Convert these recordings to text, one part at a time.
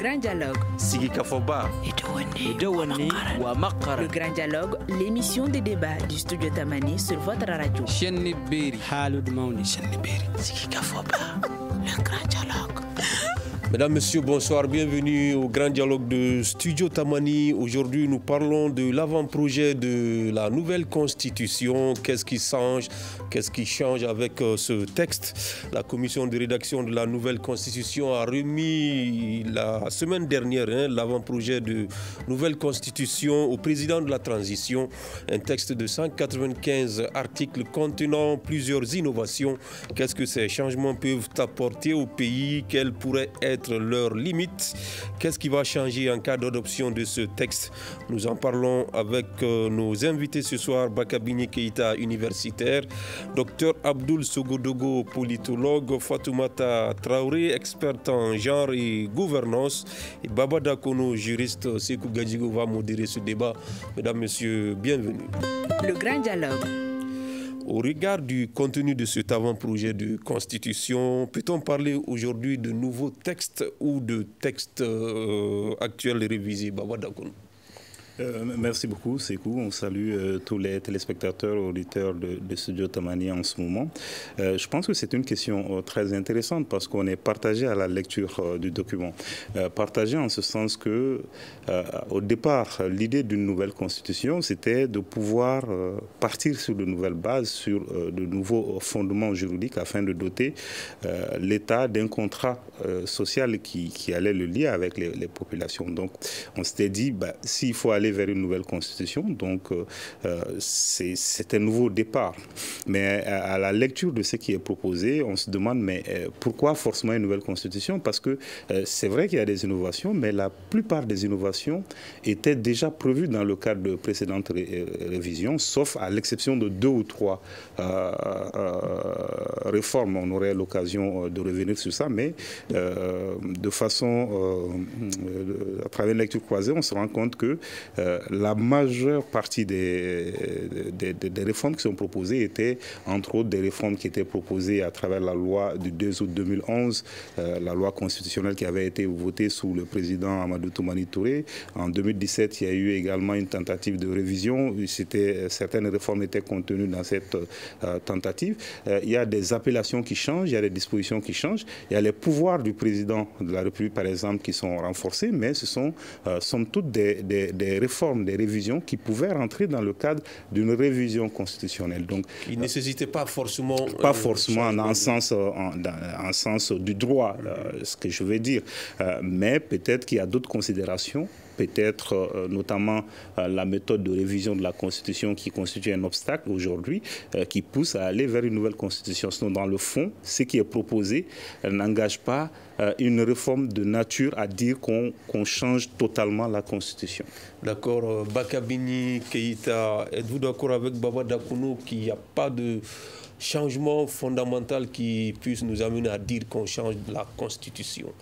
Grand Dialogue. Sigi Kafoba. Le Grand Dialogue, l'émission de débat du studio Tamani sur votre radio. Sigi Kafoba. Le Grand Dialogue. Mesdames, Messieurs, bonsoir, bienvenue au Grand Dialogue de Studio Tamani. Aujourd'hui, nous parlons de l'avant-projet de la nouvelle constitution. Qu'est-ce qui change? Qu'est-ce qui change avec ce texte? La commission de rédaction de la nouvelle constitution a remis la semaine dernière l'avant-projet de nouvelle constitution au président de la transition. Un texte de 195 articles contenant plusieurs innovations. Qu'est-ce que ces changements peuvent apporter au pays? Quelles pourraient être leurs limites? Qu'est-ce qui va changer en cas d'adoption de ce texte? Nous en parlons avec nos invités ce soir. Bakabini Keïta, universitaire, Dr Abdoul Sogodogo, politologue, Fatoumata Traoré, experte en genre et gouvernance, et Baba Dakono, juriste. Sekou Gadjigo va modérer ce débat. Mesdames, Messieurs, bienvenue. Le Grand Dialogue. Au regard du contenu de cet avant-projet de constitution, peut-on parler aujourd'hui de nouveaux textes ou de textes actuels révisés? Baba Dakono. Merci beaucoup, Sekou. On salue tous les téléspectateurs, auditeurs de Studio Tamani en ce moment. Je pense que c'est une question très intéressante parce qu'on est partagé à la lecture du document. Partagé en ce sens que, au départ, l'idée d'une nouvelle constitution, c'était de pouvoir partir sur de nouvelles bases, sur de nouveaux fondements juridiques afin de doter l'État d'un contrat social qui allait le lier avec les populations. Donc, on s'était dit, s'il faut aller vers une nouvelle constitution, donc c'est un nouveau départ. Mais à la lecture de ce qui est proposé, on se demande, mais pourquoi forcément une nouvelle constitution? Parce que c'est vrai qu'il y a des innovations, mais la plupart des innovations étaient déjà prévues dans le cadre de précédentes révisions, sauf à l'exception de 2 ou 3 réformes. On aurait l'occasion de revenir sur ça, mais de façon, à travers une lecture croisée, on se rend compte que la majeure partie des réformes qui sont proposées étaient, entre autres, des réformes qui étaient proposées à travers la loi du 2 août 2011, la loi constitutionnelle qui avait été votée sous le président Amadou Toumani Touré. En 2017, il y a eu également une tentative de révision. Certaines réformes étaient contenues dans cette tentative. Il y a des appellations qui changent, il y a des dispositions qui changent. Il y a les pouvoirs du président de la République, par exemple, qui sont renforcés, mais ce sont, somme toute, des réformes, des révisions qui pouvaient rentrer dans le cadre d'une révision constitutionnelle. Donc, il ne nécessitait pas forcément... Pas forcément en sens du droit, ce que je veux dire. Mais peut-être qu'il y a d'autres considérations. Peut-être notamment la méthode de révision de la Constitution qui constitue un obstacle aujourd'hui, qui pousse à aller vers une nouvelle Constitution. Sinon, dans le fond, ce qui est proposé n'engage pas une réforme de nature à dire qu'on change totalement la Constitution. D'accord. Bakabini Keïta, êtes-vous d'accord avec Baba Dakono qu'il n'y a pas de changement fondamental qui puisse nous amener à dire qu'on change la Constitution?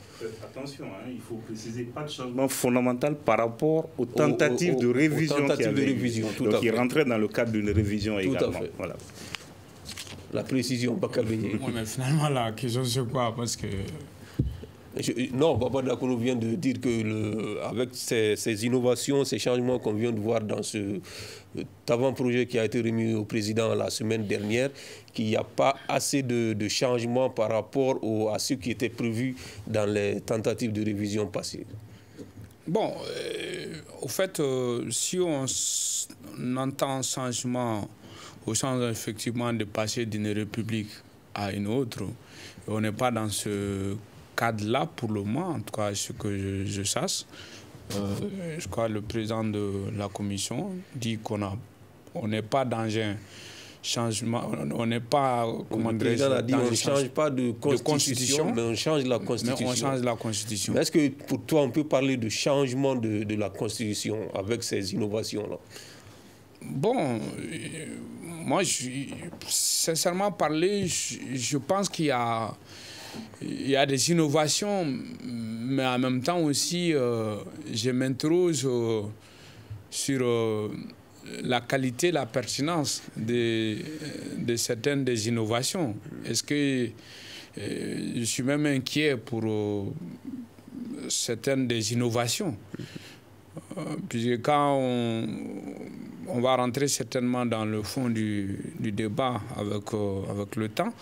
Attention, il faut préciser, pas de changement fondamental par rapport aux tentatives de révision qui avaient eu. Donc il rentrait dans le cadre d'une révision également. Tout à fait. Voilà. La précision, Bakabini. Oui, mais finalement, la question c'est quoi? Parce que... Non, Baba Dakono vient de dire que avec ces innovations, ces changements qu'on vient de voir dans cet avant-projet qui a été remis au président la semaine dernière, qu'il n'y a pas assez de changements par rapport à ce qui était prévu dans les tentatives de révision passées. Bon, au fait, si on entend changement au sens effectivement de passer d'une république à une autre, on n'est pas dans ce cadre-là pour le moment, en tout cas ce que je sache. Je crois que le président de la commission dit qu'on n'est pas dans un changement, on n'est pas, comment dirais-je, on ne change pas de constitution, mais on change la constitution. Mais on change la constitution. Est-ce que pour toi, on peut parler de changement de la constitution avec ces innovations-là? Bon, moi, sincèrement parler, je pense qu'il y a des innovations, mais en même temps aussi, je m'interroge sur la qualité, la pertinence de certaines des innovations. Est-ce que je suis même inquiet pour certaines des innovations. Puisque quand on va rentrer certainement dans le fond du débat avec le temps,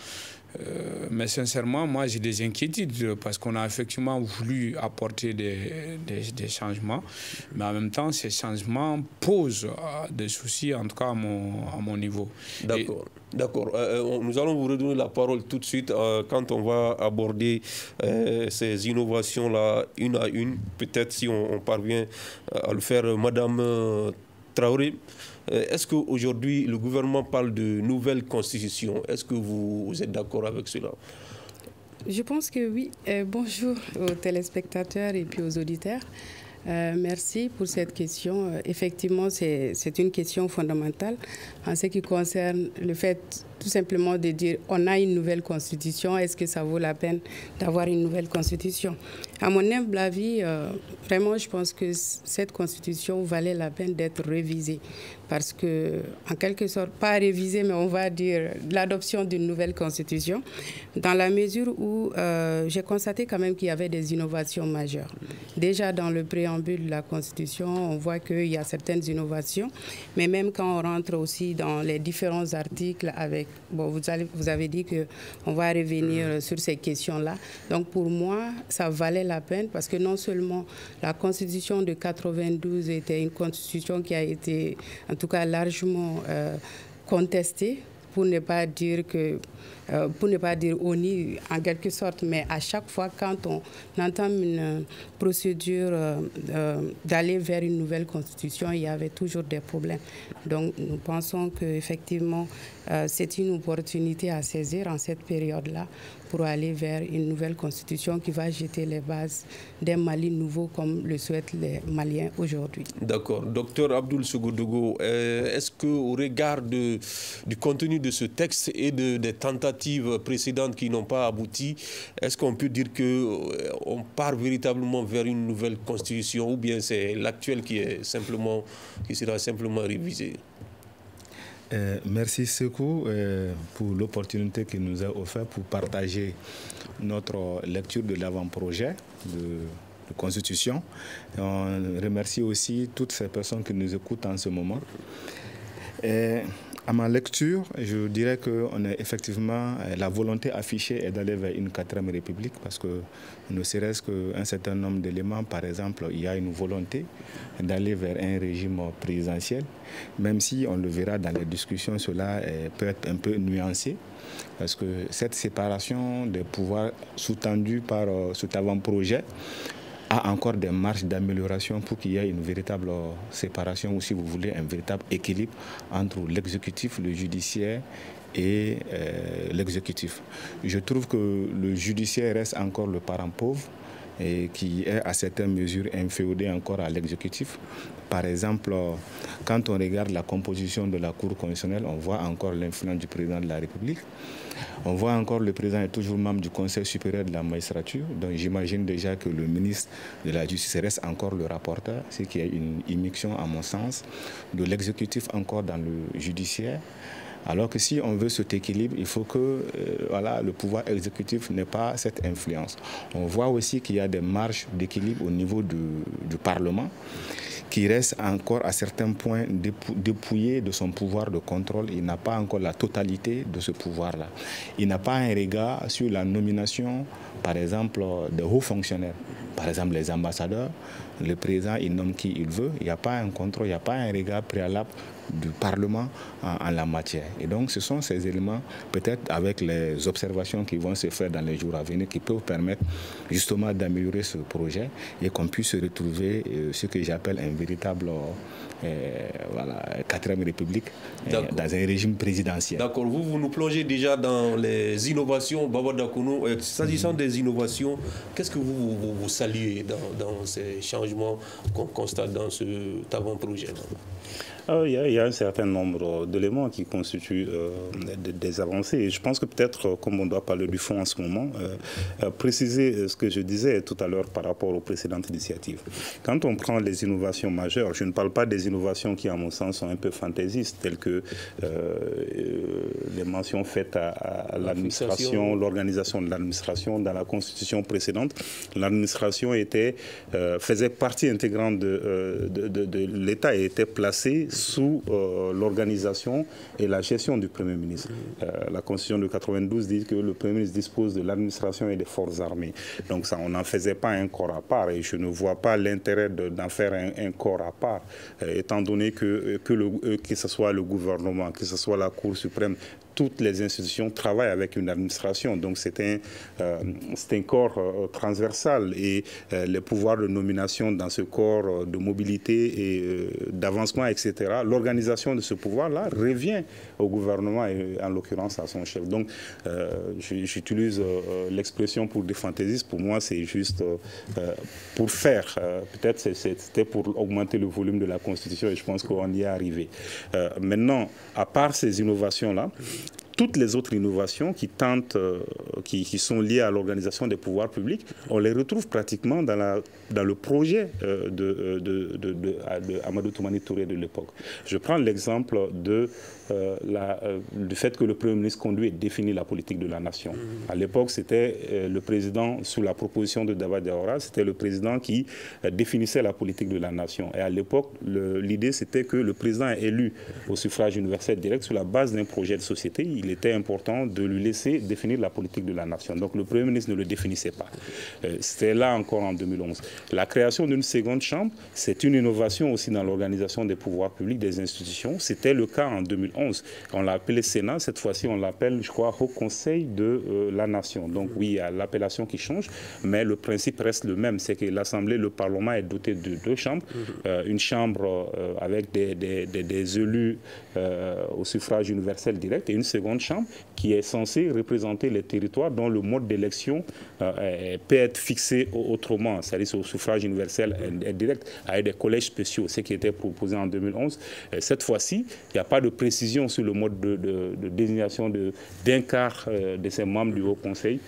mais sincèrement, moi j'ai des inquiétudes parce qu'on a effectivement voulu apporter des changements, mais en même temps ces changements posent des soucis, en tout cas à mon niveau. D'accord. D'accord. Nous allons vous redonner la parole tout de suite quand on va aborder ces innovations-là une à une. Peut-être si on parvient à le faire. Madame Traoré, est-ce qu'aujourd'hui le gouvernement parle de nouvelle constitution? Est-ce que vous êtes d'accord avec cela? Je pense que oui. Bonjour aux téléspectateurs et puis aux auditeurs. Merci pour cette question. Effectivement, c'est une question fondamentale en ce qui concerne le fait tout simplement de dire on a une nouvelle constitution, est-ce que ça vaut la peine d'avoir une nouvelle constitution? À mon humble avis, vraiment, je pense que cette constitution valait la peine d'être révisée parce que, en quelque sorte, pas révisée, mais on va dire l'adoption d'une nouvelle constitution, dans la mesure où j'ai constaté quand même qu'il y avait des innovations majeures. Déjà, dans le préambule de la constitution, on voit qu'il y a certaines innovations, mais même quand on rentre aussi dans les différents articles avec, bon, vous avez dit qu'on va revenir sur ces questions-là. Donc, pour moi, ça valait la peine parce que non seulement la constitution de 92 était une constitution qui a été, en tout cas, largement contestée, pour ne pas dire honnie en quelque sorte, mais à chaque fois quand on entame une procédure d'aller vers une nouvelle constitution, il y avait toujours des problèmes. Donc nous pensons qu'effectivement c'est une opportunité à saisir en cette période-là pour aller vers une nouvelle constitution qui va jeter les bases d'un Mali nouveau comme le souhaitent les Maliens aujourd'hui. D'accord. Docteur Abdoul Sogodougou, est-ce qu'au regard du contenu de ce texte et des tentatives précédentes qui n'ont pas abouti, est-ce qu'on peut dire qu'on part véritablement vers une nouvelle constitution ou bien c'est l'actuelle qui sera simplement révisée? Merci Sekou pour l'opportunité qu'il nous a offert pour partager notre lecture de l'avant-projet de constitution. On remercie aussi toutes ces personnes qui nous écoutent en ce moment. À ma lecture, je dirais que effectivement, la volonté affichée est d'aller vers une 4e république parce que ne serait-ce qu'un certain nombre d'éléments, par exemple, il y a une volonté d'aller vers un régime présidentiel, même si on le verra dans les discussions, cela peut être un peu nuancé parce que cette séparation des pouvoirs sous-tendue par cet avant-projet a encore des marges d'amélioration pour qu'il y ait une véritable séparation ou, si vous voulez, un véritable équilibre entre l'exécutif, le judiciaire et l'exécutif. Je trouve que le judiciaire reste encore le parent pauvre et qui est à certaines mesures inféodé encore à l'exécutif. Par exemple, quand on regarde la composition de la Cour constitutionnelle, on voit encore l'influence du président de la République. On voit encore le président est toujours membre du Conseil supérieur de la magistrature. Donc j'imagine déjà que le ministre de la Justice reste encore le rapporteur, ce qui est une immixtion, à mon sens, de l'exécutif encore dans le judiciaire. Alors que si on veut cet équilibre, il faut que le pouvoir exécutif n'ait pas cette influence. On voit aussi qu'il y a des marges d'équilibre au niveau du Parlement qui reste encore à certains points dépouillé de son pouvoir de contrôle. Il n'a pas encore la totalité de ce pouvoir-là. Il n'a pas un regard sur la nomination, par exemple, de hauts fonctionnaires. Par exemple, les ambassadeurs, le président, il nomme qui il veut. Il n'y a pas un contrôle, il n'y a pas un regard préalable du Parlement en la matière. Et donc, ce sont ces éléments, peut-être avec les observations qui vont se faire dans les jours à venir, qui peuvent permettre justement d'améliorer ce projet et qu'on puisse retrouver ce que j'appelle un véritable 4e République dans un régime présidentiel. D'accord. Vous nous plongez déjà dans les innovations. Baba Dakounou, s'agissant des innovations, qu'est-ce que vous saluez dans ces changements qu'on constate dans cet avant-projet? Il y a un certain nombre d'éléments qui constituent des avancées. Et je pense que peut-être, comme on doit parler du fond en ce moment, préciser ce que je disais tout à l'heure par rapport aux précédentes initiatives. Quand on prend les innovations majeures, je ne parle pas des innovations qui, à mon sens, sont un peu fantaisistes, telles que les mentions faites à l'administration, l'organisation de l'administration. Dans la constitution précédente, l'administration faisait partie intégrante de l'État et était placée sous l'organisation et la gestion du Premier ministre. La Constitution de 92 dit que le Premier ministre dispose de l'administration et des forces armées. Donc ça, on n'en faisait pas un corps à part et je ne vois pas l'intérêt d'en faire un corps à part, étant donné que ce soit le gouvernement, que ce soit la Cour suprême, toutes les institutions travaillent avec une administration. Donc c'est un corps transversal et les pouvoirs de nomination dans ce corps de mobilité et d'avancement, etc., l'organisation de ce pouvoir-là revient au gouvernement et en l'occurrence à son chef. Donc j'utilise l'expression pour des fantaisistes. Pour moi, c'est juste pour faire. Peut-être c'était pour augmenter le volume de la Constitution et je pense qu'on y est arrivé. Maintenant, à part ces innovations-là, toutes les autres innovations qui sont liées à l'organisation des pouvoirs publics, on les retrouve pratiquement dans le projet d'Amadou Toumani Touré de l'époque. Je prends l'exemple du fait que le Premier ministre conduit et définit la politique de la nation. À l'époque, c'était le président, sous la proposition de Daba Diawara, c'était le président qui définissait la politique de la nation. Et à l'époque, l'idée, c'était que le président est élu au suffrage universel direct sur la base d'un projet de société. Il était important de lui laisser définir la politique de la nation. Donc le Premier ministre ne le définissait pas. C'était là encore en 2011. La création d'une seconde chambre, c'est une innovation aussi dans l'organisation des pouvoirs publics, des institutions. C'était le cas en 2011. On l'a appelé Sénat, cette fois-ci on l'appelle, je crois, Haut Conseil de la Nation. Donc oui, il y a l'appellation qui change, mais le principe reste le même. C'est que l'Assemblée, le Parlement est doté de deux chambres. Une chambre avec des élus au suffrage universel direct et une seconde chambre qui est censée représenter les territoires dont le mode d'élection peut être fixé autrement, c'est-à-dire au suffrage universel direct, avec des collèges spéciaux, ce qui était proposé en 2011. Cette fois-ci, il n'y a pas de précision sur le mode de désignation d'un quart de ces membres du Haut Conseil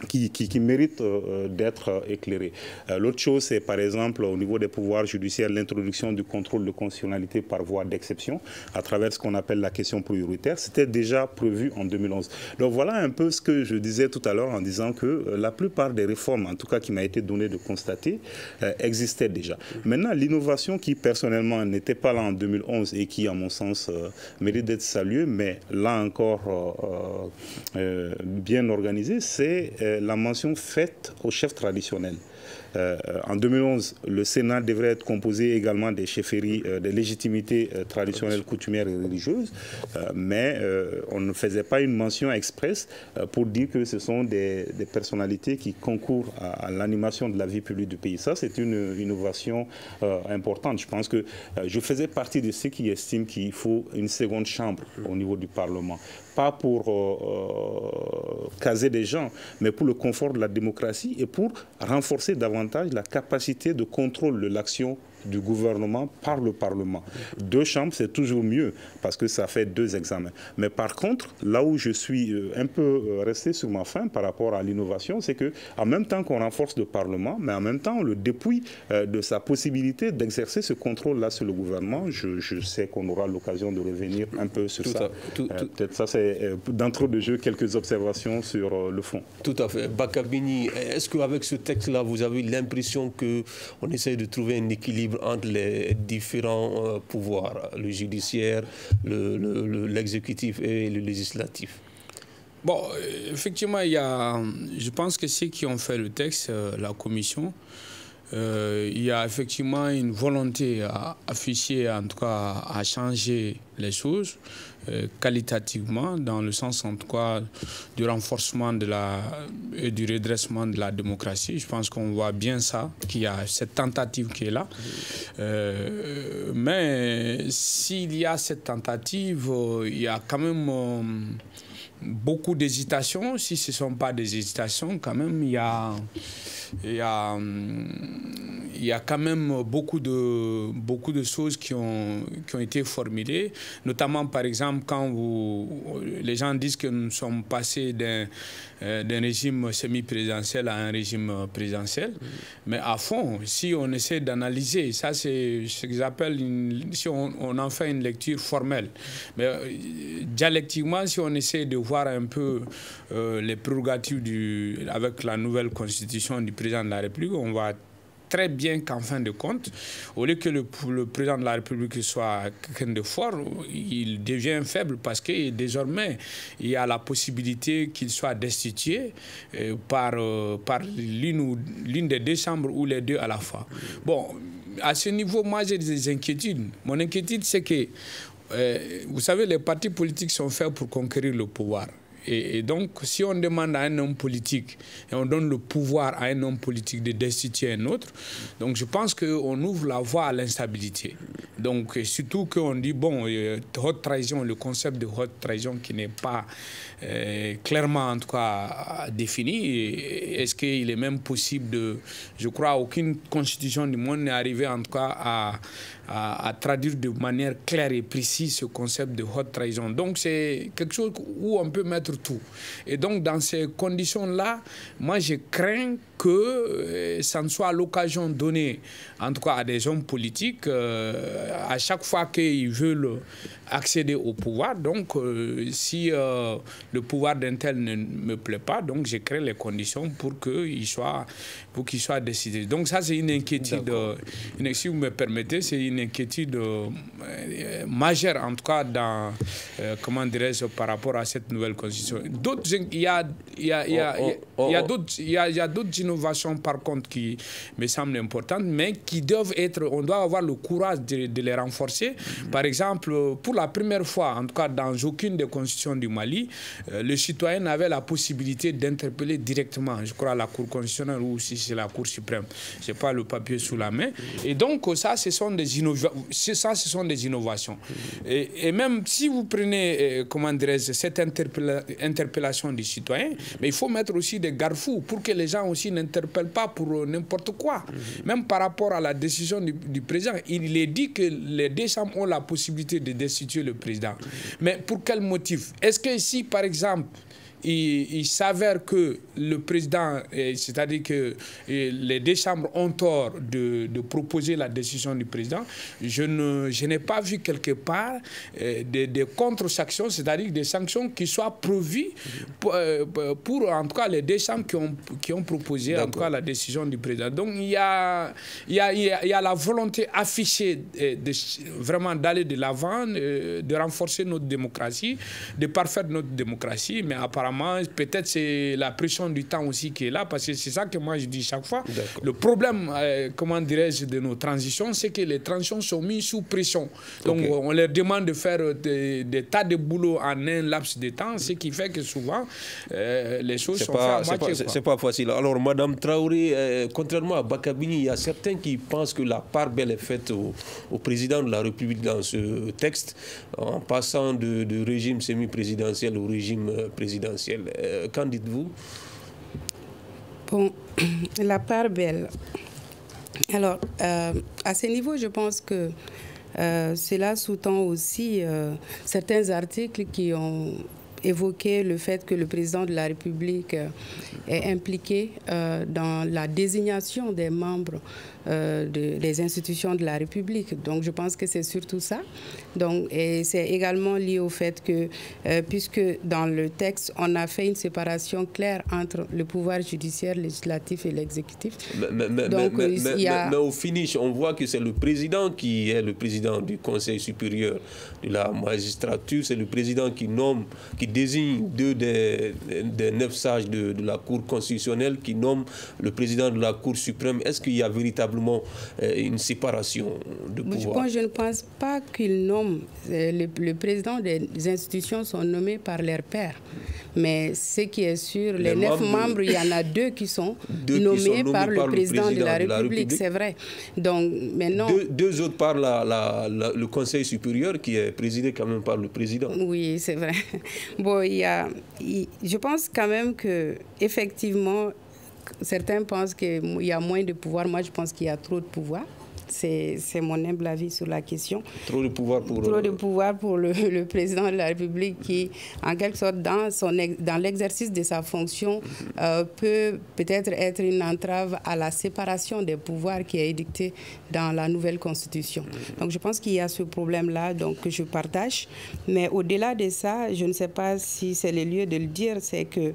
qui mérite d'être éclairé. L'autre chose, c'est par exemple au niveau des pouvoirs judiciaires, l'introduction du contrôle de constitutionnalité par voie d'exception à travers ce qu'on appelle la question prioritaire. C'était déjà prévu en 2011. Donc voilà un peu ce que je disais tout à l'heure en disant que la plupart des réformes, en tout cas qui m'a été donné de constater, existaient déjà. Maintenant, l'innovation qui personnellement n'était pas là en 2011 et qui, à mon sens, mérite d'être saluée, mais là encore bien organisée, c'est la mention faite aux chefs traditionnels. En 2011, le Sénat devrait être composé également des chefferies, des légitimités traditionnelles, coutumières et religieuses, mais on ne faisait pas une mention expresse pour dire que ce sont des personnalités qui concourent à l'animation de la vie publique du pays. Ça, c'est une innovation importante. Je pense que je faisais partie de ceux qui estiment qu'il faut une seconde chambre au niveau du Parlement. Pas pour caser des gens, mais pour le confort de la démocratie et pour renforcer davantage la capacité de contrôle de l'action du gouvernement par le Parlement. Deux chambres, c'est toujours mieux parce que ça fait deux examens. Mais par contre, là où je suis un peu resté sur ma faim par rapport à l'innovation, c'est qu'en même temps qu'on renforce le Parlement, mais en même temps on le dépouille de sa possibilité d'exercer ce contrôle-là sur le gouvernement. Je sais qu'on aura l'occasion de revenir un peu sur ça. Peut-être ça, c'est d'entrée de jeu quelques observations sur le fond. Tout à fait. Bakabini, est-ce qu'avec ce texte-là, vous avez l'impression qu'on essaie de trouver un équilibre entre les différents pouvoirs, le judiciaire, l'exécutif et le législatif? Bon, effectivement, je pense que ceux qui ont fait le texte, la commission, il y a effectivement une volonté à afficher, en tout cas à changer les choses qualitativement, dans le sens en tout cas du renforcement et du redressement de la démocratie. Je pense qu'on voit bien ça, qu'il y a cette tentative qui est là. Mais s'il y a cette tentative, il y a quand même beaucoup d'hésitations. Si ce ne sont pas des hésitations, quand même, il y a il y a quand même beaucoup de choses qui ont été formulées, notamment par exemple quand les gens disent que nous sommes passés d'un régime semi-présidentiel à un régime présidentiel. Mais à fond, si on essaie d'analyser, ça c'est ce qu'ils appellent, si on en fait une lecture formelle, mais dialectiquement, si on essaie de voir un peu les prérogatives avec la nouvelle constitution du président de la République, on va très bien qu'en fin de compte, au lieu que le président de la République soit quelqu'un de fort, il devient faible parce que désormais, il y a la possibilité qu'il soit destitué par l'une des deux chambres ou les deux à la fois. Bon, à ce niveau, moi j'ai des inquiétudes. Mon inquiétude, c'est que, vous savez, les partis politiques sont faits pour conquérir le pouvoir. Et donc, si on demande à un homme politique et on donne le pouvoir à un homme politique de destituer un autre, donc je pense qu'on ouvre la voie à l'instabilité. Donc, surtout qu'on dit, bon, haute trahison, le concept de haute trahison qui n'est pas clairement, en tout cas, défini. Est-ce qu'il est même possible de... Je crois aucune constitution du monde n'est arrivée, en tout cas, à traduire de manière claire et précise ce concept de haute trahison. Donc, c'est quelque chose où on peut mettre tout. Et donc, dans ces conditions-là, moi, je crains que ça ne soit l'occasion donnée, en tout cas à des hommes politiques, à chaque fois qu'ils veulent accéder au pouvoir. Donc, si le pouvoir d'un tel ne me plaît pas, donc je crée les conditions pour qu'il soit décidé. Donc, ça, c'est une inquiétude, si vous me permettez, c'est une inquiétude majeure, en tout cas, comment dirais-je, par rapport à cette nouvelle constitution. Il y a d'autres innovations, par contre, qui me semblent importantes, mais qui doivent être, on doit avoir le courage de les renforcer. Par exemple, pour la première fois, en tout cas dans aucune des constitutions du Mali, le citoyen avait la possibilité d'interpeller directement, je crois, la Cour constitutionnelle ou si c'est la Cour suprême. Je n'ai pas le papier sous la main. Et donc, ça, ce sont des innovations. Et même si vous prenez, comment dirais-je, cette interpellation du citoyen, mais il faut mettre aussi des garde-fous pour que les gens aussi n'interpellent pas pour n'importe quoi. Même par rapport à la décision du président, il est dit que les deux chambres ont la possibilité de destituer le président. Mais pour quel motif? Est-ce que si, par exemple, il s'avère que le président, c'est-à-dire que les deux chambres ont tort de proposer la décision du président, je n'ai pas vu quelque part des contre-sanctions, c'est-à-dire des sanctions qui soient prévues pour en tout cas les deux chambres qui ont proposé en tout cas la décision du président. Donc il y a la volonté affichée vraiment d'aller de l'avant, de renforcer notre démocratie, de parfaire notre démocratie, mais apparemment peut-être c'est la pression du temps aussi qui est là, parce que c'est ça que moi je dis chaque fois. Le problème, comment dirais-je, de nos transitions, c'est que les transitions sont mises sous pression. Donc on leur demande de faire des tas de boulot en un laps de temps, ce qui fait que souvent les choses sont faites à moitié. C'est pas facile. Alors Madame Traoré, contrairement à Bakabini, il y a certains qui pensent que la part belle est faite au président de la République dans ce texte, en passant de régime semi-présidentiel au régime présidentiel. Qu'en dites-vous? Bon, la part belle. Alors, à ce niveau, je pense que cela sous-tend aussi certains articles qui ont évoqué le fait que le président de la République est impliqué dans la désignation des membres des institutions de la République. Donc je pense que c'est surtout ça. Donc, et c'est également lié au fait que, puisque dans le texte, on a fait une séparation claire entre le pouvoir judiciaire, législatif et l'exécutif. Mais au finish, on voit que c'est le président qui est le président du Conseil supérieur de la magistrature. C'est le président qui nomme, qui désigne deux des 9 sages de la Cour constitutionnelle, qui nomme le président de la Cour suprême. Est-ce qu'il y a véritablement une séparation de pouvoir? Je ne pense pas qu'il nomme. Le président des institutions sont nommés par leur père. Mais ce qui est sûr, les 9 membres, il y en a 2 qui sont nommés par le président de la République, c'est vrai. Donc, maintenant, deux autres par le Conseil supérieur qui est présidé quand même par le président. Oui, c'est vrai. Bon, je pense quand même que effectivement, certains pensent qu'il y a moins de pouvoir. Moi, je pense qu'il y a trop de pouvoir. C'est mon humble avis sur la question. Trop de pouvoir pour... Trop de pouvoir pour le président de la République qui, en quelque sorte, dans l'exercice de sa fonction, peut peut-être être une entrave à la séparation des pouvoirs qui est édictée dans la nouvelle Constitution. Donc, je pense qu'il y a ce problème-là que je partage. Mais au-delà de ça, je ne sais pas si c'est le lieu de le dire, c'est que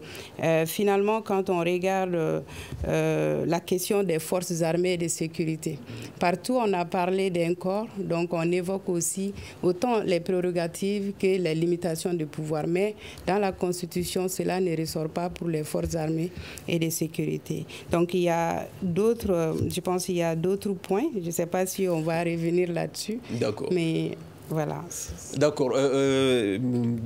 finalement, quand on regarde la question des forces armées et de sécurité, partout on a parlé d'un corps, donc on évoque aussi autant les prérogatives que les limitations de pouvoir. Mais dans la Constitution, cela ne ressort pas pour les forces armées et de sécurité. Donc il y a d'autres, je pense qu'il y a d'autres points. Je ne sais pas si on va revenir là-dessus. D'accord. Mais voilà. D'accord.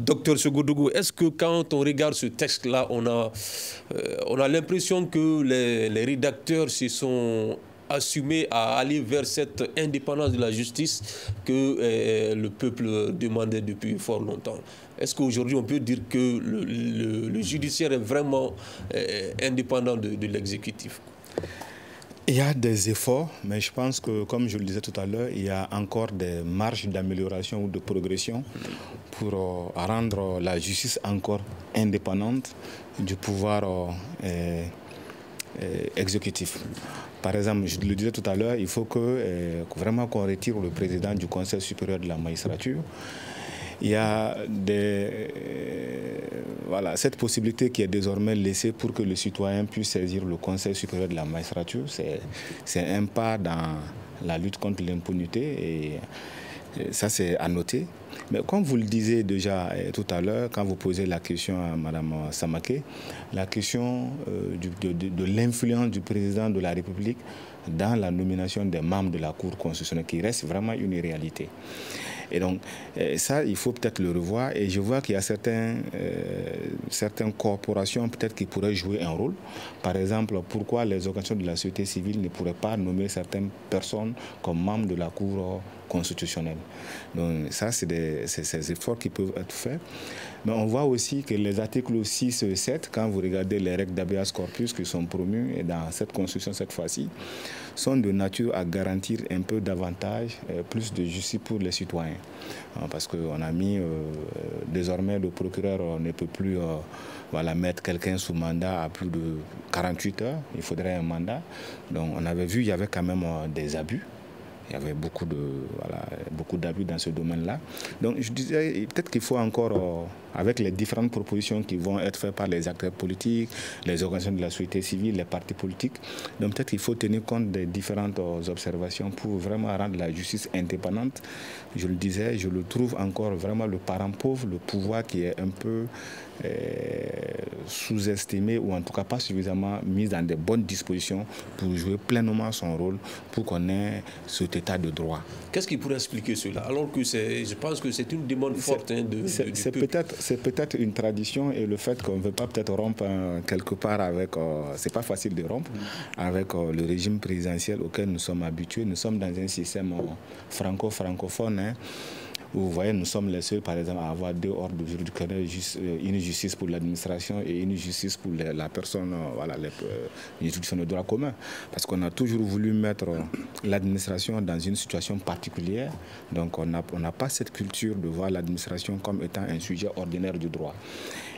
Docteur Segodougou, est-ce que quand on regarde ce texte-là, on a l'impression que les rédacteurs se sont assumés à aller vers cette indépendance de la justice que le peuple demandait depuis fort longtemps? Est-ce qu'aujourd'hui on peut dire que le judiciaire est vraiment indépendant de l'exécutif? Il y a des efforts, mais je pense que, comme je le disais tout à l'heure, il y a encore des marges d'amélioration ou de progression pour rendre la justice encore indépendante du pouvoir exécutif. Par exemple, je le disais tout à l'heure, il faut vraiment qu'on retire le président du Conseil supérieur de la magistrature. Il y a cette possibilité qui est désormais laissée pour que le citoyen puisse saisir le Conseil supérieur de la magistrature. C'est un pas dans la lutte contre l'impunité et ça, c'est à noter. Mais comme vous le disiez déjà tout à l'heure, quand vous posez la question à Mme Samaké, la question de l'influence du président de la République dans la nomination des membres de la Cour constitutionnelle, qui reste vraiment une réalité. Et donc, ça, il faut peut-être le revoir. Et je vois qu'il y a certaines corporations peut-être qui pourraient jouer un rôle. Par exemple, pourquoi les organisations de la société civile ne pourraient pas nommer certaines personnes comme membres de la Cour constitutionnelle. Donc, ça, c'est ces efforts qui peuvent être faits. Mais on voit aussi que les articles 6 et 7, quand vous regardez les règles d'habeas corpus qui sont promues et dans cette constitution cette fois-ci, sont de nature à garantir un peu davantage, plus de justice pour les citoyens. Parce qu'on a mis, désormais, le procureur ne peut plus mettre quelqu'un sous mandat à plus de 48 heures. Il faudrait un mandat. Donc on avait vu, il y avait quand même des abus. Il y avait beaucoup d'abus dans ce domaine-là. Donc je disais, peut-être qu'il faut encore, avec les différentes propositions qui vont être faites par les acteurs politiques, les organisations de la société civile, les partis politiques, donc peut-être qu'il faut tenir compte des différentes observations pour vraiment rendre la justice indépendante. Je le disais, je le trouve encore vraiment le parent pauvre, le pouvoir qui est un peu sous-estimé ou en tout cas pas suffisamment mis dans de bonnes dispositions pour jouer pleinement son rôle, pour qu'on ait cet état de droit. Qu'est-ce qui pourrait expliquer cela? Alors que je pense que c'est une demande forte c'est peut-être une tradition et le fait qu'on ne veut pas peut-être rompre quelque part avec, c'est pas facile de rompre, avec le régime présidentiel auquel nous sommes habitués. Nous sommes dans un système francophone, hein. Vous voyez, nous sommes les seuls, par exemple, à avoir deux ordres juridictionnels, une justice pour l'administration et une justice pour la personne, une justice de droit commun. Parce qu'on a toujours voulu mettre l'administration dans une situation particulière. Donc, on n'a pas cette culture de voir l'administration comme étant un sujet ordinaire du droit.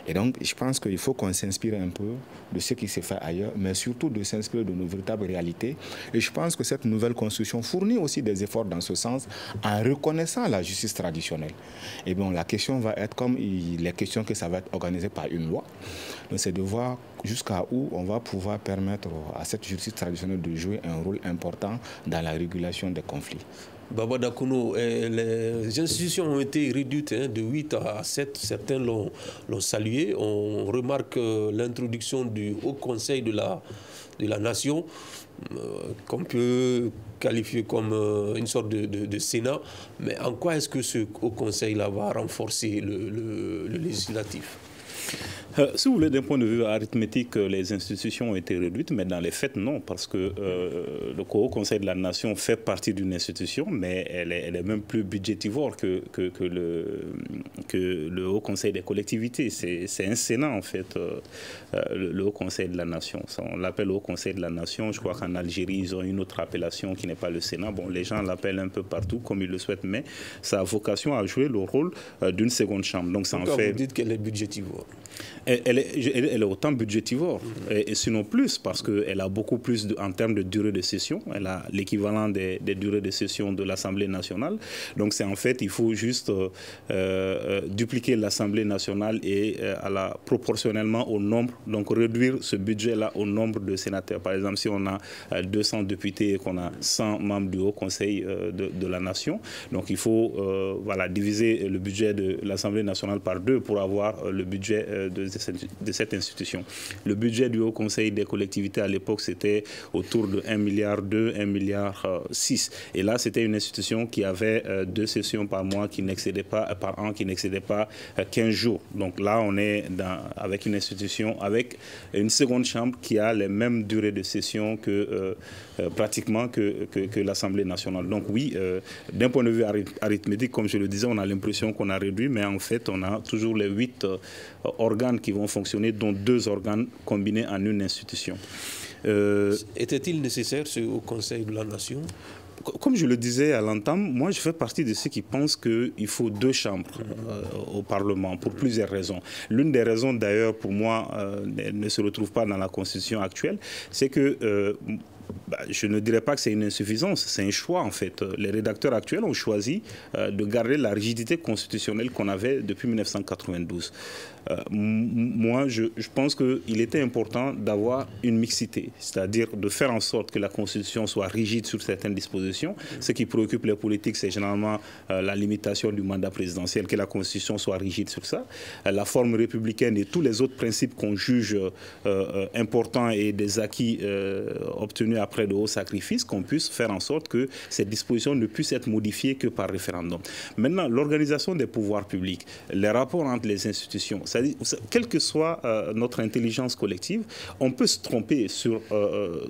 Et donc, je pense qu'il faut qu'on s'inspire un peu de ce qui s'est fait ailleurs, mais surtout de s'inspirer de nos véritables réalités. Et je pense que cette nouvelle constitution fournit aussi des efforts dans ce sens en reconnaissant la justice traditionnelle. Et bon, la question va être comme les questions que ça va être organisé par une loi. Donc, c'est de voir jusqu'à où on va pouvoir permettre à cette justice traditionnelle de jouer un rôle important dans la régulation des conflits. Baba Dakuno, les institutions ont été réduites de 8 à 7. Certains l'ont salué. On remarque l'introduction du Haut Conseil de la Nation, qu'on peut qualifier comme une sorte de Sénat. Mais en quoi est-ce que ce Haut Conseil-là va renforcer le législatif? Si vous voulez, d'un point de vue arithmétique, les institutions ont été réduites, mais dans les faits, non, parce que le Haut Conseil de la Nation fait partie d'une institution, mais elle est même plus budgétivore que le Haut Conseil des collectivités. C'est un Sénat, en fait, le Haut Conseil de la Nation. On l'appelle Haut Conseil de la Nation. Je crois qu'en Algérie, ils ont une autre appellation qui n'est pas le Sénat. Bon, les gens l'appellent un peu partout, comme ils le souhaitent, mais ça a vocation à jouer le rôle d'une seconde chambre. Donc, ça en fait... Vous dites qu'elle est budgétivore. Elle est autant budgétivore, et sinon plus, parce qu'elle a beaucoup plus en termes de durée de session. Elle a l'équivalent des durées de session de l'Assemblée nationale. Donc c'est en fait, il faut juste dupliquer l'Assemblée nationale et proportionnellement au nombre, donc réduire ce budget-là au nombre de sénateurs. Par exemple, si on a 200 députés et qu'on a 100 membres du Haut Conseil de la Nation, donc il faut diviser le budget de l'Assemblée nationale par 2 pour avoir le budget de cette institution. Le budget du Haut Conseil des collectivités à l'époque, c'était autour de 1,2 milliard, 1,6 milliard. Et là, c'était une institution qui avait 2 sessions par mois par an qui n'excédaient pas 15 jours. Donc là, on est avec une institution, avec une seconde chambre qui a les mêmes durées de session pratiquement que l'Assemblée nationale. Donc oui, d'un point de vue arithmétique, comme je le disais, on a l'impression qu'on a réduit, mais en fait, on a toujours les 8 organes qui vont fonctionner, dont 2 organes combinés en une institution. Était-il nécessaire ce Haut Conseil de la Nation ? Comme je le disais à l'entame, moi je fais partie de ceux qui pensent qu'il faut 2 chambres au Parlement pour plusieurs raisons. L'une des raisons d'ailleurs pour moi ne se retrouve pas dans la Constitution actuelle, c'est que je ne dirais pas que c'est une insuffisance, c'est un choix en fait. Les rédacteurs actuels ont choisi de garder la rigidité constitutionnelle qu'on avait depuis 1992. Moi, je pense qu'il était important d'avoir une mixité, c'est-à-dire de faire en sorte que la Constitution soit rigide sur certaines dispositions. Ce qui préoccupe les politiques, c'est généralement la limitation du mandat présidentiel, que la Constitution soit rigide sur ça. La forme républicaine et tous les autres principes qu'on juge importants et des acquis obtenus après de hauts sacrifices, qu'on puisse faire en sorte que ces dispositions ne puissent être modifiées que par référendum. Maintenant, l'organisation des pouvoirs publics, les rapports entre les institutions, c'est-à-dire, quelle que soit notre intelligence collective, on peut se tromper sur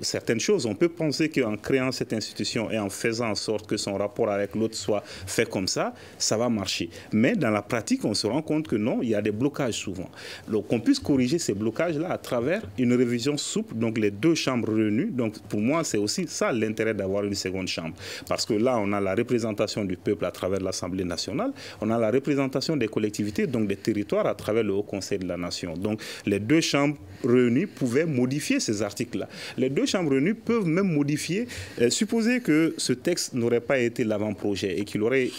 certaines choses. On peut penser qu'en créant cette institution et en faisant en sorte que son rapport avec l'autre soit fait comme ça va marcher. Mais dans la pratique, on se rend compte que non, il y a des blocages souvent. Donc, on puisse corriger ces blocages-là à travers une révision souple, donc les 2 chambres réunies. Donc, pour moi, c'est aussi ça l'intérêt d'avoir une seconde chambre. Parce que là, on a la représentation du peuple à travers l'Assemblée nationale, on a la représentation des collectivités, donc des territoires à travers le Haut Conseil de la Nation. Donc, les 2 chambres réunies pouvaient modifier ces articles-là. Les 2 chambres réunies peuvent même modifier, supposer que ce texte n'aurait pas été l'avant-projet et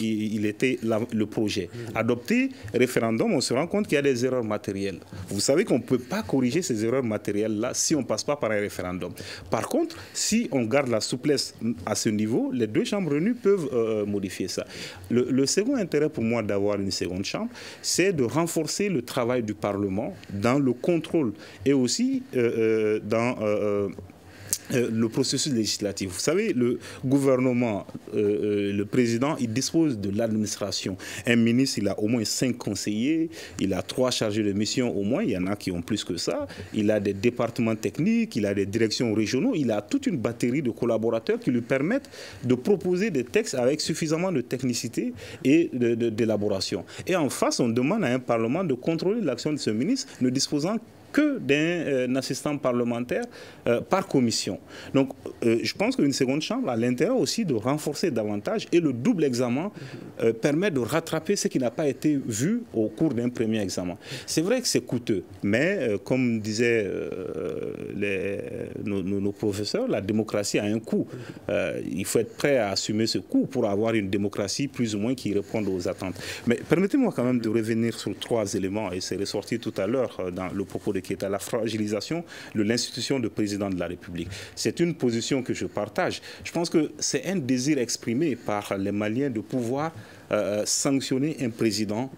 il était le projet. Adopté, référendum, on se rend compte qu'il y a des erreurs matérielles. Vous savez qu'on ne peut pas corriger ces erreurs matérielles-là si on ne passe pas par un référendum. Par contre, si on garde la souplesse à ce niveau, les 2 chambres réunies peuvent modifier ça. Le second intérêt pour moi d'avoir une seconde chambre, c'est de renforcer le travail du Parlement dans le contrôle et aussi dans le processus législatif. Vous savez, le gouvernement, le président, il dispose de l'administration. Un ministre, il a au moins 5 conseillers, il a 3 chargés de mission au moins, il y en a qui ont plus que ça, il a des départements techniques, il a des directions régionaux, il a toute une batterie de collaborateurs qui lui permettent de proposer des textes avec suffisamment de technicité et d'élaboration. Et en face, on demande à un Parlement de contrôler l'action de ce ministre, ne disposant que d'un assistant parlementaire par commission. Donc, je pense qu'une seconde chambre a l'intérêt aussi de renforcer davantage et le double examen permet de rattraper ce qui n'a pas été vu au cours d'un premier examen. C'est vrai que c'est coûteux, mais comme disaient nos professeurs, la démocratie a un coût. Il faut être prêt à assumer ce coût pour avoir une démocratie plus ou moins qui réponde aux attentes. Mais permettez-moi quand même de revenir sur 3 éléments, et c'est ressorti tout à l'heure dans le propos de qui est à la fragilisation de l'institution de président de la République. C'est une position que je partage. Je pense que c'est un désir exprimé par les Maliens de pouvoir sanctionner un président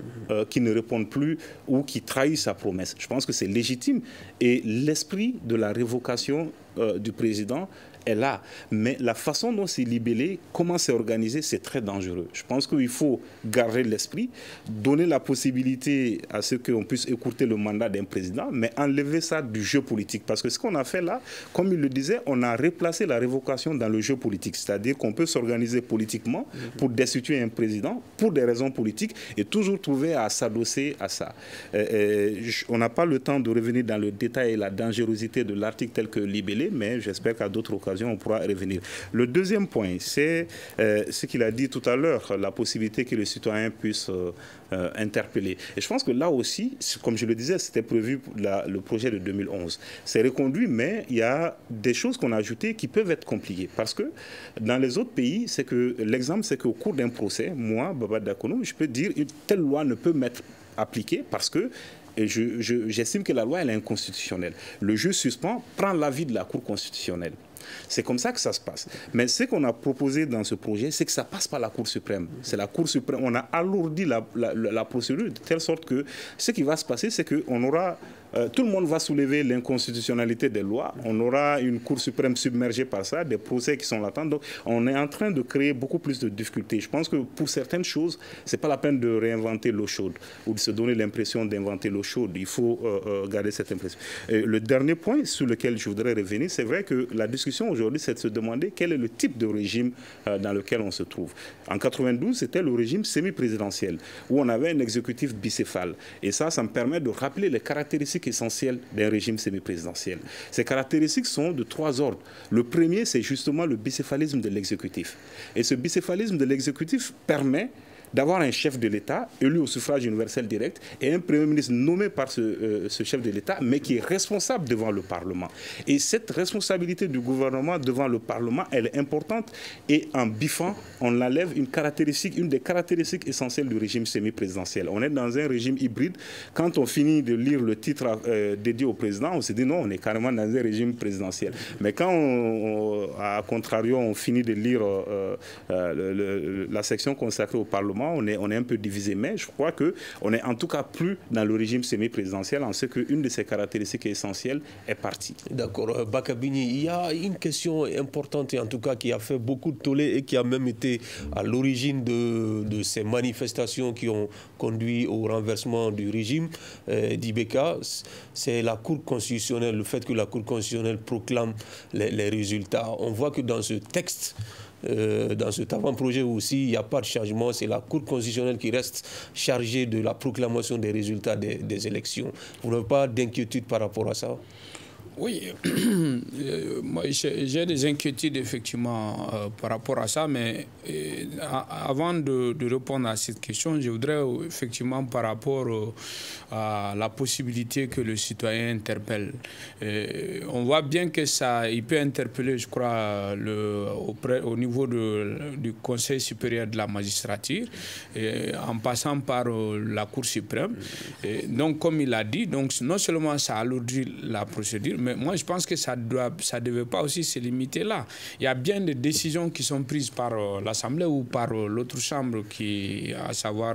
qui ne répond plus ou qui trahit sa promesse. Je pense que c'est légitime et l'esprit de la révocation du président est là. Mais la façon dont c'est libellé, comment c'est organisé, c'est très dangereux. Je pense qu'il faut garder l'esprit, donner la possibilité à ce qu'on puisse écourter le mandat d'un président, mais enlever ça du jeu politique. Parce que ce qu'on a fait là, comme il le disait, on a replacé la révocation dans le jeu politique. C'est-à-dire qu'on peut s'organiser politiquement pour destituer un président pour des raisons politiques et toujours trouver à s'adosser à ça. On n'a pas le temps de revenir dans le détail et la dangerosité de l'article tel que libellé, mais j'espère qu'à d'autres occasions, on pourra revenir. Le deuxième point, c'est ce qu'il a dit tout à l'heure, la possibilité que le citoyen puisse interpeller. Et je pense que là aussi, comme je le disais, c'était prévu pour le projet de 2011. C'est reconduit, mais il y a des choses qu'on a ajoutées qui peuvent être compliquées. Parce que dans les autres pays, l'exemple, c'est qu'au cours d'un procès, moi, Baba Dakono, je peux dire une telle loi ne peut m'être appliquée parce que j'estime que la loi elle est inconstitutionnelle. Le juge suspend, prend l'avis de la Cour constitutionnelle. C'est comme ça que ça se passe. Mais ce qu'on a proposé dans ce projet, c'est que ça passe par la Cour suprême. C'est la Cour suprême. On a alourdi la procédure de telle sorte que ce qui va se passer, c'est qu'on aura... tout le monde va soulever l'inconstitutionnalité des lois. On aura une Cour suprême submergée par ça, des procès qui sont latents. Donc, on est en train de créer beaucoup plus de difficultés. Je pense que pour certaines choses, ce n'est pas la peine de réinventer l'eau chaude ou de se donner l'impression d'inventer l'eau chaude. Il faut garder cette impression. Et le dernier point sur lequel je voudrais revenir, c'est vrai que la discussion aujourd'hui, c'est de se demander quel est le type de régime dans lequel on se trouve. En 92, c'était le régime semi-présidentiel, où on avait un exécutif bicéphale. Et ça me permet de rappeler les caractéristiques essentielles d'un régime semi-présidentiel. Ces caractéristiques sont de 3 ordres. Le premier, c'est justement le bicéphalisme de l'exécutif. Et ce bicéphalisme de l'exécutif permet d'avoir un chef de l'État élu au suffrage universel direct et un Premier ministre nommé par ce chef de l'État, mais qui est responsable devant le Parlement. Et cette responsabilité du gouvernement devant le Parlement, elle est importante et en biffant, on enlève une des caractéristiques essentielles du régime semi-présidentiel. On est dans un régime hybride. Quand on finit de lire le titre dédié au président, on se dit non, on est carrément dans un régime présidentiel. Mais quand, à contrario, on finit de lire la section consacrée au Parlement, on est un peu divisé, mais je crois qu'on n'est en tout cas plus dans le régime semi-présidentiel en ce qu'une de ses caractéristiques essentielles est partie. D'accord. Bakabini, il y a une question importante et en tout cas qui a fait beaucoup de tollé et qui a même été à l'origine de ces manifestations qui ont conduit au renversement du régime d'Ibeka. C'est la Cour constitutionnelle, le fait que la Cour constitutionnelle proclame les résultats. On voit que dans ce texte, dans cet avant-projet aussi, il n'y a pas de changement. C'est la Cour constitutionnelle qui reste chargée de la proclamation des résultats des élections. Vous n'avez pas d'inquiétude par rapport à ça? Oui, moi j'ai des inquiétudes effectivement par rapport à ça, mais avant de répondre à cette question, je voudrais effectivement par rapport à la possibilité que le citoyen interpelle. On voit bien que ça, il peut interpeller, je crois, au niveau du Conseil supérieur de la magistrature, en passant par la Cour suprême. Donc, comme il a dit, donc, non seulement ça alourdit la procédure, mais moi, je pense que ça ne devait pas aussi se limiter là. Il y a bien des décisions qui sont prises par l'Assemblée ou par l'autre chambre, à savoir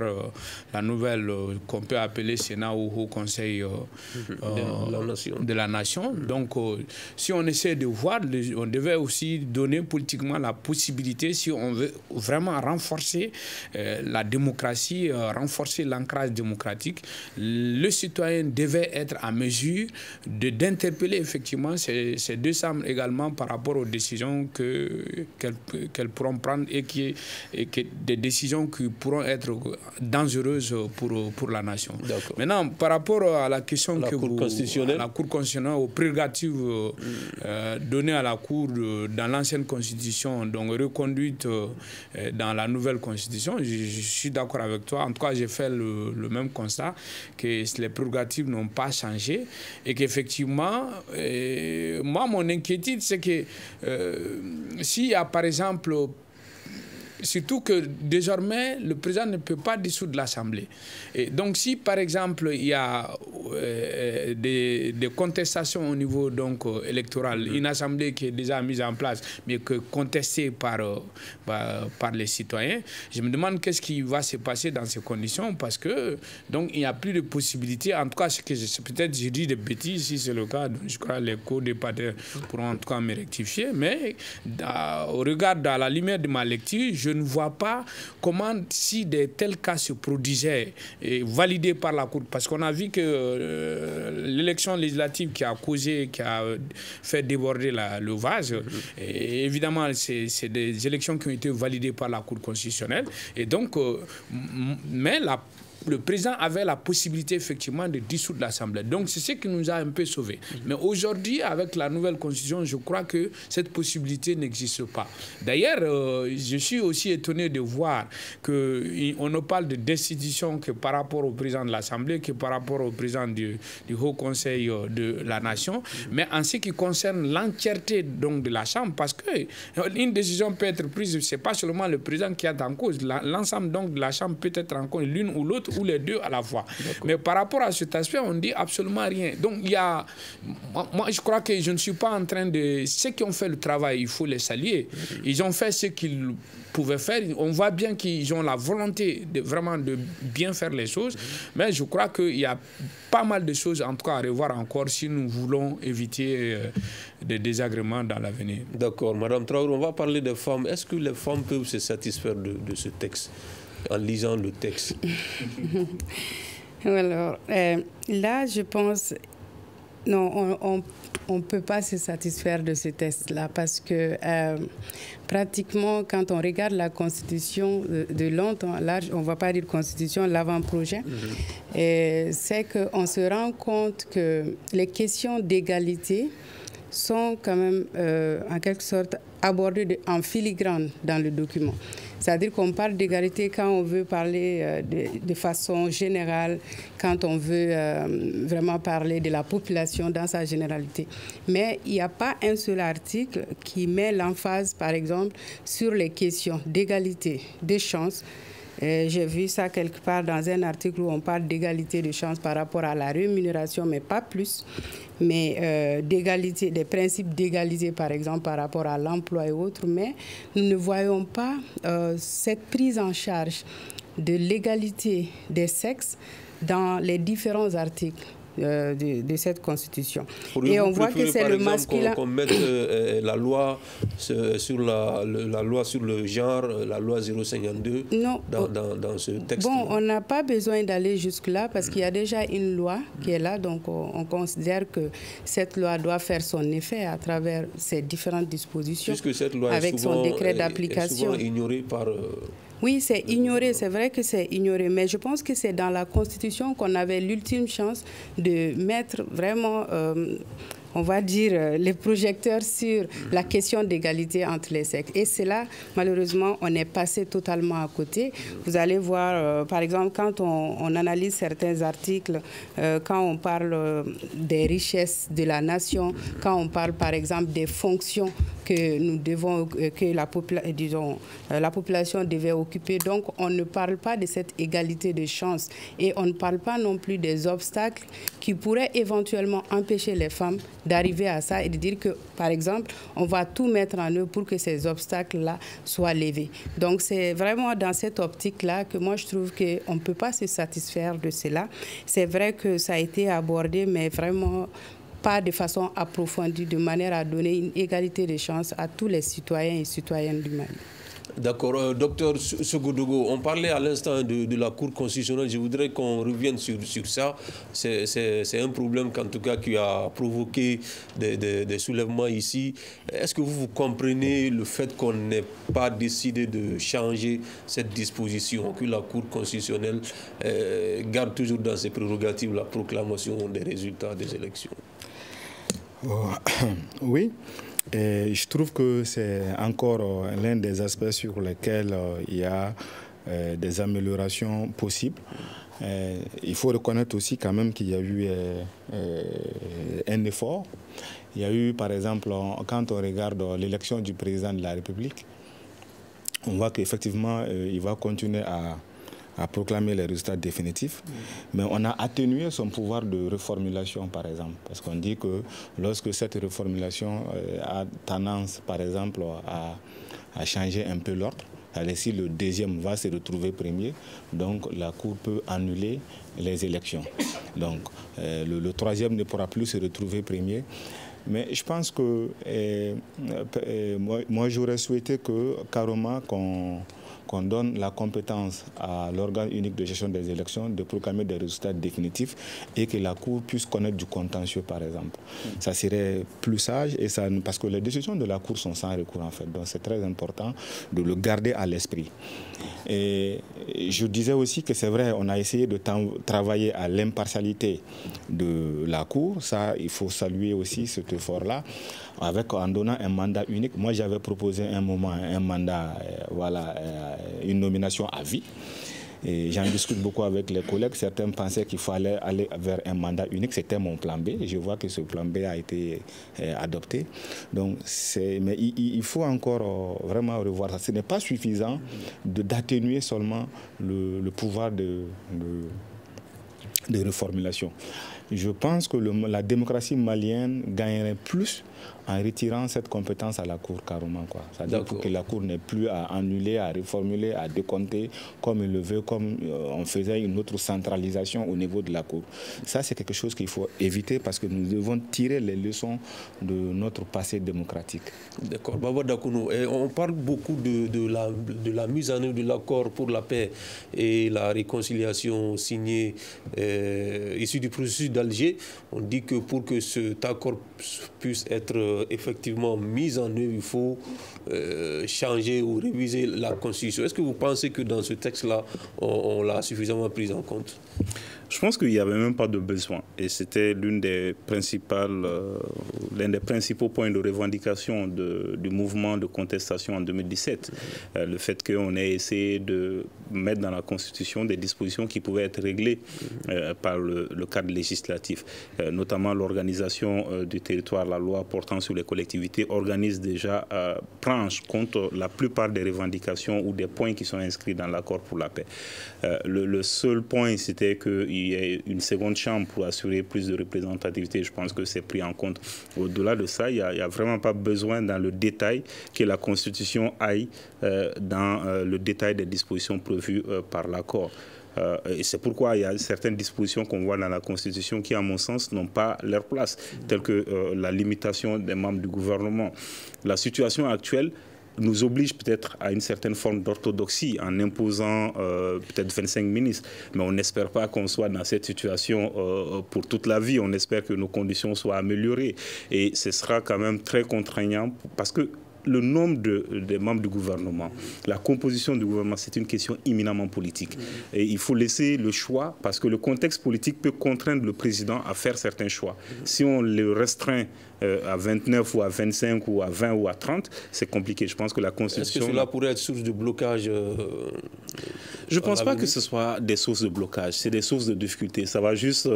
la nouvelle qu'on peut appeler Sénat ou Haut Conseil de la Nation. Donc, si on essaie de voir, on devait aussi donner politiquement la possibilité, si on veut vraiment renforcer la démocratie, renforcer l'ancrage démocratique, le citoyen devait être à mesure d'interpeller effectivement ces deux chambres également par rapport aux décisions qu'elles pourront prendre et des décisions qui pourront être dangereuses pour la nation. Maintenant, par rapport à la question la Cour constitutionnelle, aux prérogatives données à la Cour dans l'ancienne Constitution, donc reconduite dans la nouvelle Constitution, je suis d'accord avec toi. En tout cas, j'ai fait le même constat que les prérogatives n'ont pas changé et qu'effectivement, moi, mon inquiétude, c'est que s'il y a par exemple surtout que désormais, le président ne peut pas dissoudre l'Assemblée. Et donc, si par exemple, il y a des contestations au niveau donc, électoral, une Assemblée qui est déjà mise en place, mais que contestée par les citoyens, je me demande qu'est-ce qui va se passer dans ces conditions, parce que donc, il n'y a plus de possibilité, en tout cas, peut-être j'ai dit des bêtises, si c'est le cas, je crois que les co-débatteurs pourront en tout cas me rectifier, mais au regard de la lumière de ma lecture, je ne vois pas comment, si de tels cas se produisaient, et validés par la Cour, parce qu'on a vu que l'élection législative qui a fait déborder le vase, et évidemment, c'est des élections qui ont été validées par la Cour constitutionnelle, et donc, mais le président avait la possibilité effectivement de dissoudre l'Assemblée. Donc c'est ce qui nous a un peu sauvés. Mais aujourd'hui, avec la nouvelle constitution, je crois que cette possibilité n'existe pas. D'ailleurs, je suis aussi étonné de voir qu'on ne parle de destitution que par rapport au président de l'Assemblée, que par rapport au président du Haut Conseil de la Nation. Mais en ce qui concerne l'entièreté donc de la Chambre, parce qu'une décision peut être prise, ce n'est pas seulement le président qui est en cause. L'ensemble donc de la Chambre peut être en cause, l'une ou l'autre, ou les deux à la fois. Mais par rapport à cet aspect, on ne dit absolument rien. Donc, il y a... Moi, je crois que je ne suis pas en train de... Ceux qui ont fait le travail, il faut les saluer. Ils ont fait ce qu'ils pouvaient faire. On voit bien qu'ils ont la volonté vraiment de bien faire les choses. Mais je crois qu'il y a pas mal de choses, en tout cas, à revoir encore si nous voulons éviter des désagréments dans l'avenir. D'accord. Madame Traoré, on va parler des femmes. Est-ce que les femmes peuvent se satisfaire de ce texte en lisant le texte? Alors, là, je pense, non, on ne peut pas se satisfaire de ce texte-là parce que pratiquement, quand on regarde la Constitution de longtemps, là, on ne va pas dire Constitution, l'avant-projet, c'est qu'on se rend compte que les questions d'égalité sont quand même, en quelque sorte, abordées en filigrane dans le document. C'est-à-dire qu'on parle d'égalité quand on veut parler de façon générale, quand on veut vraiment parler de la population dans sa généralité. Mais il n'y a pas un seul article qui met l'emphase, par exemple, sur les questions d'égalité, de chances. J'ai vu ça quelque part dans un article où on parle d'égalité de chance par rapport à la rémunération, mais pas plus. Mais d'égalité, des principes d'égalité, par exemple, par rapport à l'emploi et autres. Mais nous ne voyons pas cette prise en charge de l'égalité des sexes dans les différents articles de cette Constitution. Et on voit que c'est le masculin. Qu'on mette la loi sur la loi sur le genre, la loi 052 dans ce texte. Bon, on n'a pas besoin d'aller jusque-là parce qu'il y a déjà une loi qui est là, donc on considère que cette loi doit faire son effet à travers ces différentes dispositions. Puisque cette loi avec son décret d'application. Est souvent ignorée par... Oui, c'est ignoré, c'est vrai que c'est ignoré, mais je pense que c'est dans la Constitution qu'on avait l'ultime chance de mettre vraiment, on va dire, les projecteurs sur la question d'égalité entre les sexes. Et c'est là, malheureusement, on est passé totalement à côté. Vous allez voir, par exemple, quand on analyse certains articles, quand on parle des richesses de la nation, quand on parle, par exemple, des fonctions que nous devons, que la population devait occuper. Donc, on ne parle pas de cette égalité de chances et on ne parle pas non plus des obstacles qui pourraient éventuellement empêcher les femmes d'arriver à ça et de dire que, par exemple, on va tout mettre en œuvre pour que ces obstacles-là soient levés. Donc, c'est vraiment dans cette optique-là que moi, je trouve qu'on ne peut pas se satisfaire de cela. C'est vrai que ça a été abordé, mais vraiment pas de façon approfondie, de manière à donner une égalité de chances à tous les citoyens et citoyennes du Mali. D'accord. Docteur Sogodougou, on parlait à l'instant de la Cour constitutionnelle. Je voudrais qu'on revienne sur ça. C'est un problème qu'en tout cas qui a provoqué des soulèvements ici. Est-ce que vous comprenez le fait qu'on n'ait pas décidé de changer cette disposition, que la Cour constitutionnelle garde toujours dans ses prérogatives la proclamation des résultats des élections? Oui. Et je trouve que c'est encore l'un des aspects sur lesquels il y a des améliorations possibles. Il faut reconnaître aussi quand même qu'il y a eu un effort. Il y a eu, par exemple, quand on regarde l'élection du président de la République, on voit qu'effectivement, il va continuer à proclamer les résultats définitifs, mais on a atténué son pouvoir de reformulation, par exemple, parce qu'on dit que lorsque cette reformulation a tendance, par exemple, à changer un peu l'ordre, si le deuxième va se retrouver premier, donc la Cour peut annuler les élections. Donc le troisième ne pourra plus se retrouver premier. Mais je pense que moi j'aurais souhaité que carrément qu'on donne la compétence à l'organe unique de gestion des élections de proclamer des résultats définitifs et que la Cour puisse connaître du contentieux, par exemple. Ça serait plus sage, et ça, parce que les décisions de la Cour sont sans recours, en fait. Donc c'est très important de le garder à l'esprit. Et je disais aussi que c'est vrai, on a essayé de travailler à l'impartialité de la Cour. Ça, il faut saluer aussi cet effort-là, en donnant un mandat unique. Moi, j'avais proposé un moment un mandat, une nomination à vie. Et j'en discute beaucoup avec les collègues. Certains pensaient qu'il fallait aller vers un mandat unique. C'était mon plan B. Je vois que ce plan B a été adopté. Donc, mais il faut encore vraiment revoir ça. Ce n'est pas suffisant d'atténuer seulement le pouvoir de reformulation. Je pense que la démocratie malienne gagnerait plus en retirant cette compétence à la Cour carrément. C'est-à-dire que la Cour n'ait plus à annuler, à reformuler, à décompter comme il le veut, comme on faisait une autre centralisation au niveau de la Cour. Ça, c'est quelque chose qu'il faut éviter parce que nous devons tirer les leçons de notre passé démocratique. D'accord. Baba Dakounou, on parle beaucoup de la mise en œuvre de l'accord pour la paix et la réconciliation signé issu du processus d'Alger. On dit que pour que cet accord puisse être effectivement mis en œuvre, il faut changer ou réviser la Constitution. Est-ce que vous pensez que dans ce texte-là, on l'a suffisamment pris en compte? Je pense qu'il n'y avait même pas de besoin. Et c'était l'un des principaux points de revendication du mouvement de contestation en 2017. Le fait qu'on ait essayé de mettre dans la Constitution des dispositions qui pouvaient être réglées par le cadre législatif. Notamment l'organisation du territoire, la loi portant sur les collectivités, organise déjà, prend en compte la plupart des revendications ou des points qui sont inscrits dans l'accord pour la paix. Le seul point, c'était qu'il y ait une seconde chambre pour assurer plus de représentativité. Je pense que c'est pris en compte. Au-delà de ça, il n'y a vraiment pas besoin dans le détail que la Constitution aille dans le détail des dispositions prévues par l'accord. Et c'est pourquoi il y a certaines dispositions qu'on voit dans la Constitution qui, à mon sens, n'ont pas leur place, telles que la limitation des membres du gouvernement. La situation actuelle nous oblige peut-être à une certaine forme d'orthodoxie en imposant peut-être 25 ministres. Mais on n'espère pas qu'on soit dans cette situation pour toute la vie. On espère que nos conditions soient améliorées. Et ce sera quand même très contraignant parce que le nombre des membres du gouvernement, la composition du gouvernement, c'est une question éminemment politique. Et il faut laisser le choix, parce que le contexte politique peut contraindre le président à faire certains choix. Si on le restreint à 29 ou à 25 ou à 20 ou à 30, c'est compliqué. Je pense que la Constitution... Est-ce que cela pourrait être source de blocage Je ne pense pas que ce soit des sources de blocage, c'est des sources de difficulté. Ça va juste,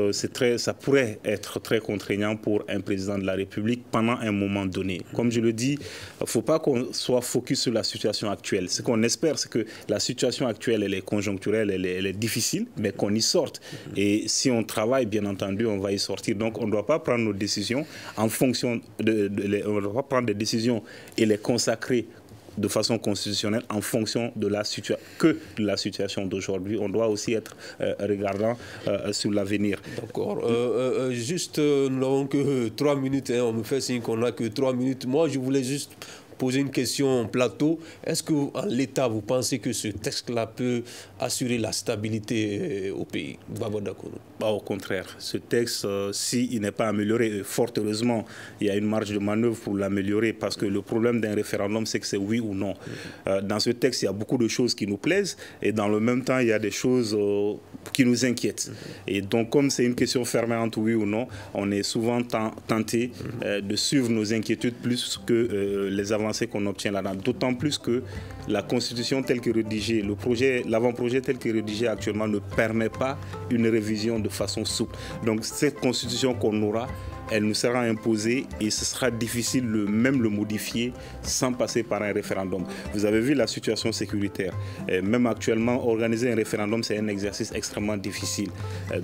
ça pourrait être très contraignant pour un président de la République pendant un moment donné. Comme je le dis, il ne faut pas qu'on soit focus sur la situation actuelle. Ce qu'on espère, c'est que la situation actuelle, elle est conjoncturelle, elle est difficile, mais qu'on y sorte. Et si on travaille, bien entendu, on va y sortir. Donc, on ne doit pas prendre nos décisions en fonction on ne doit pas prendre des décisions et les consacrer de façon constitutionnelle en fonction de la situation d'aujourd'hui. On doit aussi être regardant sur l'avenir. D'accord. Juste, nous n'avons que 3 minutes. On me fait signe qu'on n'a que 3 minutes. Moi, je voulais juste poser une question en plateau. Est-ce qu'en l'état, vous pensez que ce texte-là peut assurer la stabilité au pays? Au contraire. Ce texte, s'il n'est pas amélioré, fort heureusement, il y a une marge de manœuvre pour l'améliorer parce que le problème d'un référendum, c'est que c'est oui ou non. Dans ce texte, il y a beaucoup de choses qui nous plaisent et dans le même temps, il y a des choses qui nous inquiètent. Et donc, comme c'est une question fermante, oui ou non, on est souvent tenté de suivre nos inquiétudes plus que les avancées qu'on obtient là-dedans. D'autant plus que la Constitution telle que rédigée, l'avant-projet tel que rédigé actuellement ne permet pas une révision de façon souple. Donc cette Constitution qu'on aura elle nous sera imposée et ce sera difficile de même le modifier sans passer par un référendum. Vous avez vu la situation sécuritaire. Même actuellement, organiser un référendum, c'est un exercice extrêmement difficile.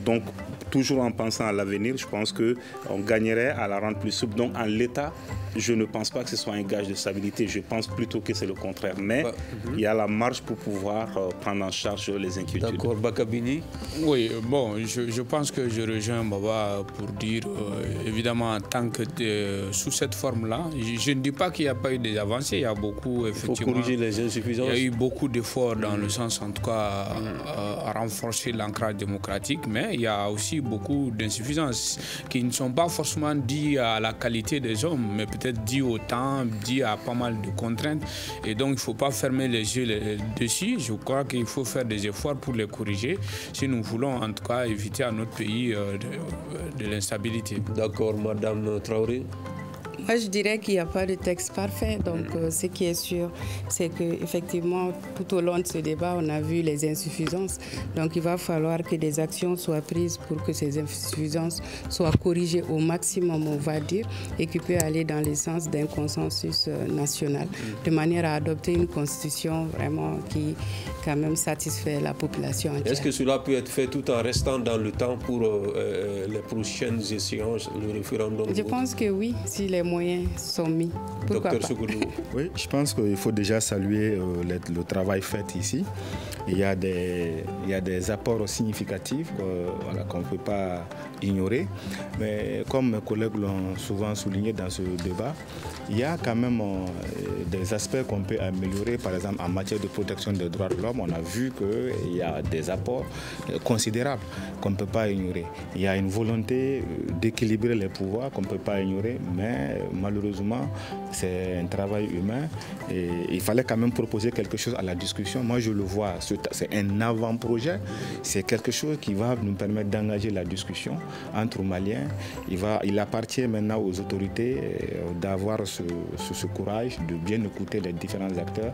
Donc, toujours en pensant à l'avenir, je pense qu'on gagnerait à la rendre plus souple. Donc, en l'état, je ne pense pas que ce soit un gage de stabilité. Je pense plutôt que c'est le contraire. Mais il y a la marge pour pouvoir prendre en charge les inquiétudes. D'accord, Bakabini? Oui, bon, je pense que je rejoins Baba pour dire, évidemment, en tant que sous cette forme-là, je ne dis pas qu'il n'y a pas eu des avancées. Il y a beaucoup, effectivement. Il faut corriger les insuffisances. Il y a eu beaucoup d'efforts dans le sens, en tout cas, à renforcer l'ancrage démocratique, mais il y a aussi beaucoup d'insuffisances qui ne sont pas forcément dites à la qualité des hommes, mais peut-être dites au temps, dites à pas mal de contraintes. Et donc, il ne faut pas fermer les yeux dessus. Je crois qu'il faut faire des efforts pour les corriger si nous voulons, en tout cas, éviter à notre pays de l'instabilité. D'accord, Madame Traoré. Moi, je dirais qu'il n'y a pas de texte parfait. Donc, ce qui est sûr, c'est qu'effectivement, tout au long de ce débat, on a vu les insuffisances. Donc, il va falloir que des actions soient prises pour que ces insuffisances soient corrigées au maximum, on va dire, et qui peut aller dans le sens d'un consensus national, de manière à adopter une constitution vraiment qui, quand même, satisfait la population entière. Est-ce que cela peut être fait tout en restant dans le temps pour les prochaines échéances, le référendum? Je pense que oui, si les moyens sont mis. Pourquoi pas? Oui, je pense qu'il faut déjà saluer le travail fait ici. Il y a des apports significatifs qu'on ne peut pas ignorer. Mais comme mes collègues l'ont souvent souligné dans ce débat, il y a quand même des aspects qu'on peut améliorer. Par exemple, en matière de protection des droits de l'homme, on a vu qu'il y a des apports considérables qu'on ne peut pas ignorer. Il y a une volonté d'équilibrer les pouvoirs qu'on ne peut pas ignorer, mais malheureusement, c'est un travail humain et il fallait quand même proposer quelque chose à la discussion. Moi, je le vois, c'est un avant-projet, c'est quelque chose qui va nous permettre d'engager la discussion entre Maliens. Il appartient maintenant aux autorités d'avoir ce courage, de bien écouter les différents acteurs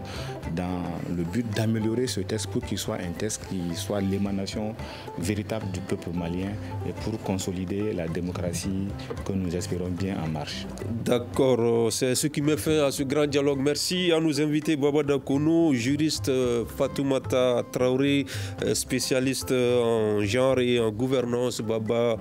dans le but d'améliorer ce texte pour qu'il soit un texte qui soit l'émanation véritable du peuple malien et pour consolider la démocratie que nous espérons bien en marche. D'accord, c'est ce qui met fin à ce grand dialogue. Merci à nos invités, Baba Dakono, juriste, Fatoumata Traoré, spécialiste en genre et en gouvernance, Baba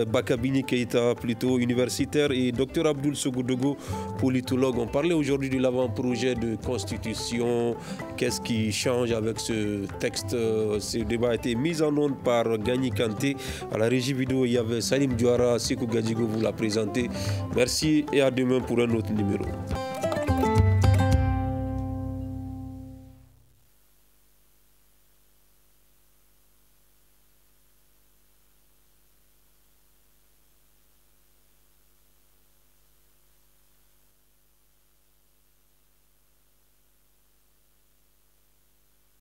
Bakabini Keïta, plutôt universitaire, et Dr Abdoul Sogodogo, politologue. On parlait aujourd'hui de l'avant-projet de constitution. Qu'est-ce qui change avec ce texte? Ce débat a été mis en onde par Gagny Kanté. À la régie vidéo, il y avait Salim Diouara, Sekou Gadjigo vous l'a présenté. Merci et à demain pour un autre numéro.